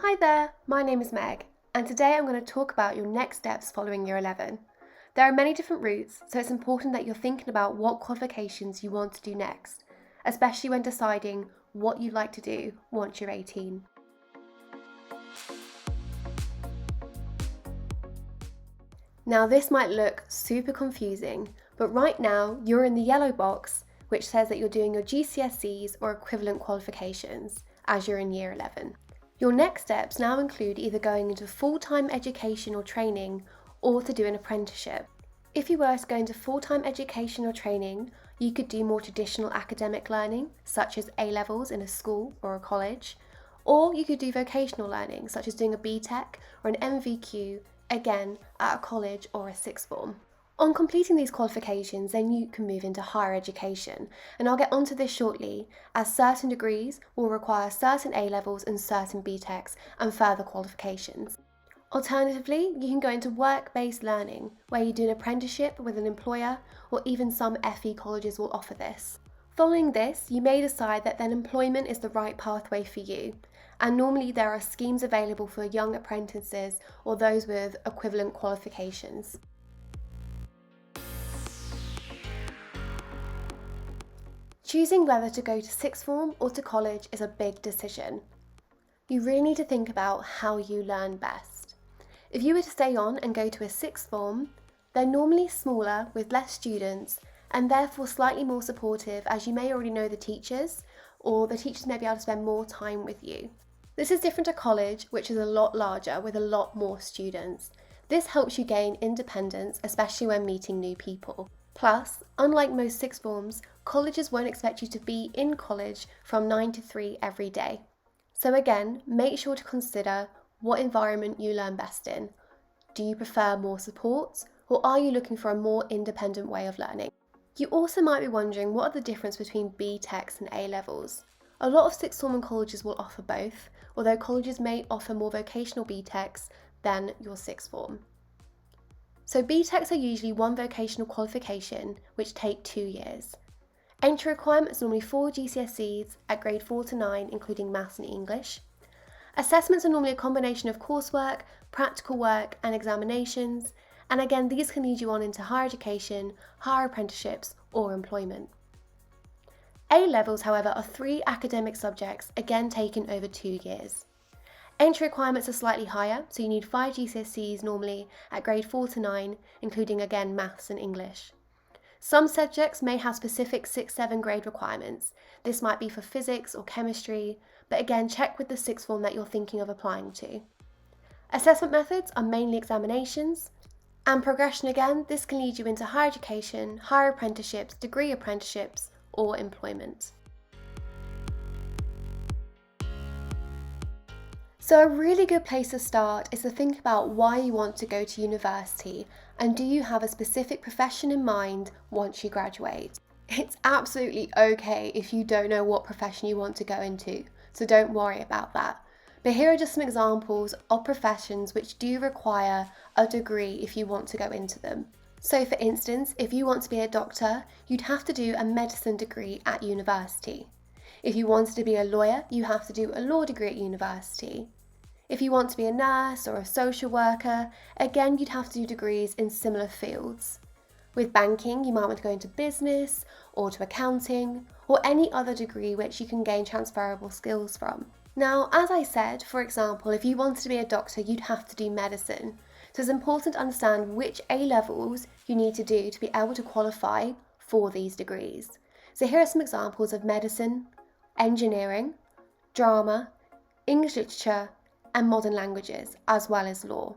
Hi there, my name is Meg, and today I'm going to talk about your next steps following Year 11. There are many different routes, so it's important that you're thinking about what qualifications you want to do next, especially when deciding what you'd like to do once you're 18. Now this might look super confusing, but right now you're in the yellow box, which says that you're doing your GCSEs or equivalent qualifications as you're in Year 11. Your next steps now include either going into full-time education or training or to do an apprenticeship. If you were to go into full-time education or training, you could do more traditional academic learning, such as A-levels in a school or a college, or you could do vocational learning, such as doing a BTEC or an MVQ, again at a college or a sixth form. On completing these qualifications, then you can move into higher education, and I'll get onto this shortly, as certain degrees will require certain A-levels and certain BTECs and further qualifications. Alternatively, you can go into work-based learning, where you do an apprenticeship with an employer, or even some FE colleges will offer this. Following this, you may decide that then employment is the right pathway for you, and normally there are schemes available for young apprentices or those with equivalent qualifications. Choosing whether to go to sixth form or to college is a big decision. You really need to think about how you learn best. If you were to stay on and go to a sixth form, they're normally smaller with less students and therefore slightly more supportive, as you may already know the teachers, or the teachers may be able to spend more time with you. This is different to college, which is a lot larger with a lot more students. This helps you gain independence, especially when meeting new people. Plus, unlike most sixth forms, colleges won't expect you to be in college from 9 to 3 every day. So again, make sure to consider what environment you learn best in. Do you prefer more support, or are you looking for a more independent way of learning? You also might be wondering, what are the difference between BTECs and A-levels? A lot of sixth form and colleges will offer both, although colleges may offer more vocational BTECs than your sixth form. So BTECs are usually one vocational qualification, which take 2 years. Entry requirements are normally 4 GCSEs at grade 4 to 9, including maths and English. Assessments are normally a combination of coursework, practical work and examinations, and again these can lead you on into higher education, higher apprenticeships or employment. A-levels, however, are 3 academic subjects, again taken over 2 years. Entry requirements are slightly higher, so you need 5 GCSEs normally at grade 4 to 9, including again maths and English. Some subjects may have specific 6-7 grade requirements. This might be for physics or chemistry, but again check with the sixth form that you're thinking of applying to. Assessment methods are mainly examinations, and progression again, this can lead you into higher education, higher apprenticeships, degree apprenticeships or employment. So a really good place to start is to think about why you want to go to university, and do you have a specific profession in mind once you graduate? It's absolutely okay if you don't know what profession you want to go into, so don't worry about that. But here are just some examples of professions which do require a degree if you want to go into them. So for instance, if you want to be a doctor, you'd have to do a medicine degree at university. If you wanted to be a lawyer, you have to do a law degree at university. If you want to be a nurse or a social worker, again you'd have to do degrees in similar fields. With banking, you might want to go into business or to accounting or any other degree which you can gain transferable skills from. Now, as I said, for example, if you wanted to be a doctor, you'd have to do medicine. So it's important to understand which A-levels you need to do to be able to qualify for these degrees. So here are some examples of medicine, engineering, drama, English literature, and modern languages, as well as law.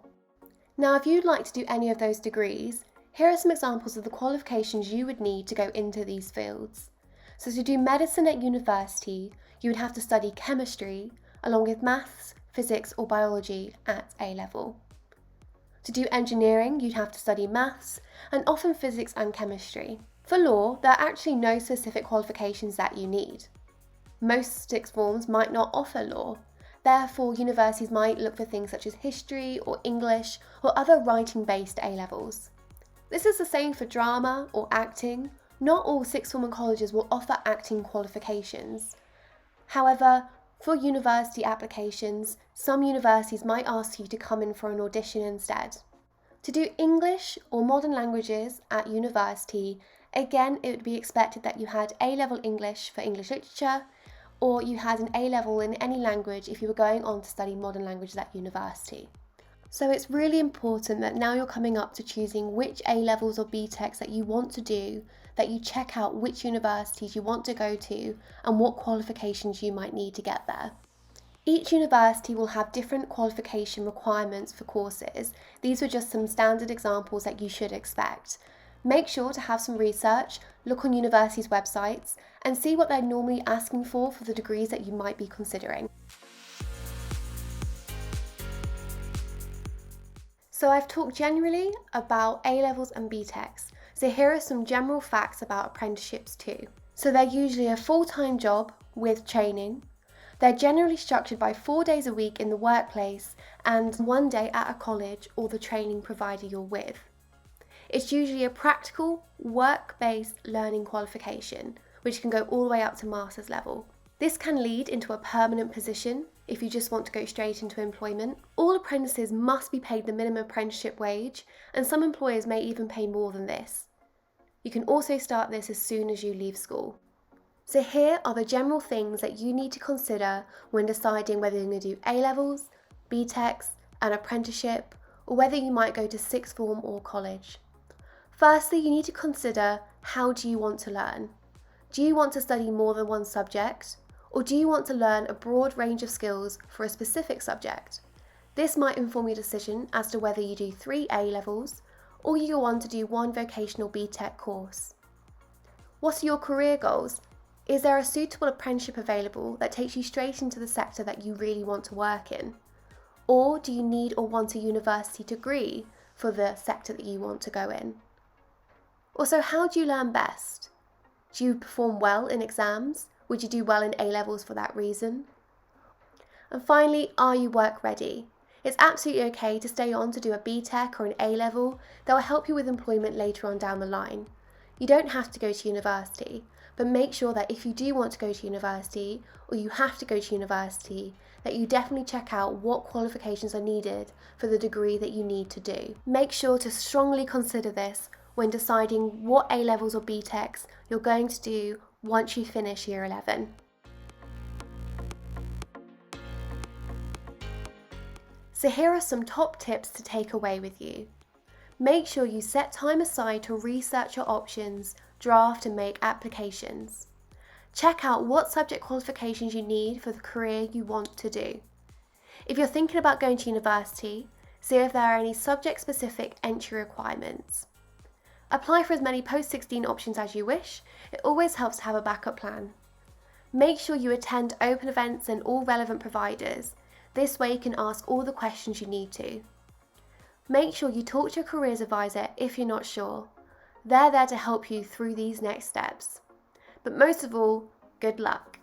Now, if you'd like to do any of those degrees, here are some examples of the qualifications you would need to go into these fields. So to do medicine at university, you would have to study chemistry, along with maths, physics or biology at A-level. To do engineering, you'd have to study maths, and often physics and chemistry. For law, there are actually no specific qualifications that you need. Most sixth forms might not offer law. Therefore, universities might look for things such as history or English or other writing-based A-levels. This is the same for drama or acting. Not all sixth form and colleges will offer acting qualifications. However, For university applications, some universities might ask you to come in for an audition instead. To do English or modern languages at university, again, it would be expected that you had A-level English for English literature, or you had an A-level in any language if you were going on to study modern languages at university. So it's really important that now you're coming up to choosing which A-levels or BTECs that you want to do, that you check out which universities you want to go to and what qualifications you might need to get there. Each university will have different qualification requirements for courses. These were just some standard examples that you should expect. Make sure to have some research, look on universities' websites, and see what they're normally asking for the degrees that you might be considering. So I've talked generally about A-levels and BTECs. So here are some general facts about apprenticeships too. So they're usually a full-time job with training. They're generally structured by 4 days a week in the workplace and 1 day at a college or the training provider you're with. It's usually a practical, work-based learning qualification, which can go all the way up to master's level. This can lead into a permanent position if you just want to go straight into employment. All apprentices must be paid the minimum apprenticeship wage, and some employers may even pay more than this. You can also start this as soon as you leave school. So here are the general things that you need to consider when deciding whether you're going to do A-levels, BTECs, an apprenticeship, or whether you might go to sixth form or college. Firstly, you need to consider, how do you want to learn? Do you want to study more than one subject? Or do you want to learn a broad range of skills for a specific subject? This might inform your decision as to whether you do 3 A-levels or you go on to do 1 vocational BTEC course. What are your career goals? Is there a suitable apprenticeship available that takes you straight into the sector that you really want to work in? Or do you need or want a university degree for the sector that you want to go in? Also, how do you learn best? Do you perform well in exams? Would you do well in A-levels for that reason? And finally, are you work ready? It's absolutely okay to stay on to do a BTEC or an A-level that will help you with employment later on down the line. You don't have to go to university, but make sure that if you do want to go to university or you have to go to university, that you definitely check out what qualifications are needed for the degree that you need to do. Make sure to strongly consider this when deciding what A-levels or BTECs you're going to do once you finish year 11. So here are some top tips to take away with you. Make sure you set time aside to research your options, draft and make applications. Check out what subject qualifications you need for the career you want to do. If you're thinking about going to university, see if there are any subject-specific entry requirements. Apply for as many post-16 options as you wish. It always helps to have a backup plan. Make sure you attend open events and all relevant providers. This way you can ask all the questions you need to. Make sure you talk to your careers advisor if you're not sure. They're there to help you through these next steps. But most of all, good luck.